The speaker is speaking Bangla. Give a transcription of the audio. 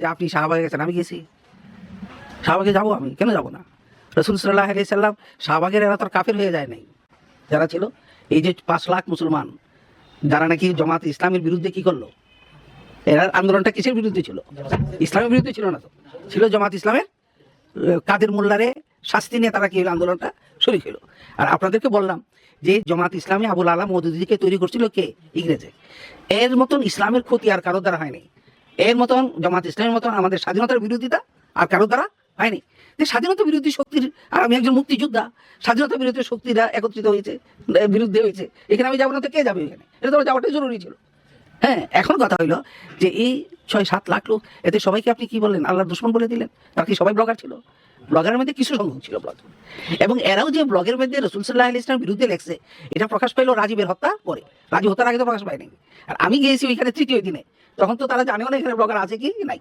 যে আপনি শাহবাগে গেছেন, আমি গেছি, শাহবাগে যাবো, আমি কেন যাবো না? রসুল সাল্লাল্লাহু আলাইহি সাল্লাম শাহবাগের এরা তো কাফের হয়ে যায় নাই, যারা ছিল এই যে 5 লাখ মুসলমান যারা নাকি জামাত ইসলামের বিরুদ্ধে কি করলো, এরা আন্দোলনটা কিসের বিরুদ্ধে ছিল? ইসলামের বিরুদ্ধে ছিল না, তো ছিল জামাত ইসলামের কাদের মোল্লারে শাস্তি নিয়ে তারা কি আন্দোলনটা শুরু ছিল। আর আপনাদেরকে বললাম যে জামাত ইসলামী আবুল আলা মওদুদীকে তৈরি করছিল কে? ইংরেজে। এর মতন ইসলামের ক্ষতি আর কারো দ্বারা হয়নি, এর মতন জামাত ইসলামের মতন আমাদের স্বাধীনতার বিরোধিতা আর কারো দ্বারা হয়নি। যে স্বাধীনতা বিরোধী শক্তির, আর আমি একজন মুক্তিযোদ্ধা, স্বাধীনতা বিরোধী শক্তিরা একত্রিত হয়েছে, বিরুদ্ধে হয়েছে, এখানে আমি যাবো না তো কে যাবে এখানে? এটা তো যাওয়াটাই জরুরি ছিল। হ্যাঁ, এখন কথা হইলো যে এই 6-7 লাখ লোক, এতে সবাইকে আপনি কি বললেন? আল্লাহর দুশমন বলে দিলেন। তার কি সবাই ব্লগার ছিল? ব্লগারের মধ্যে কিছু সংখ্যক ছিল ব্লগ, এবং এরাও যে ব্লগের মধ্যে রাসূল সাল্লাল্লাহু আলাইহি ওয়াসাল্লামের বিরুদ্ধে লেখছে, এটা প্রকাশ পাইলো রাজীবের হত্যা পরে। রাজীব হত্যার আগে তো প্রকাশ পায়নি। আর আমি গিয়েছি ওইখানে তৃতীয় দিনে, তখন তো তারা জানেও না এখানে ব্লগার আছে কি নাই।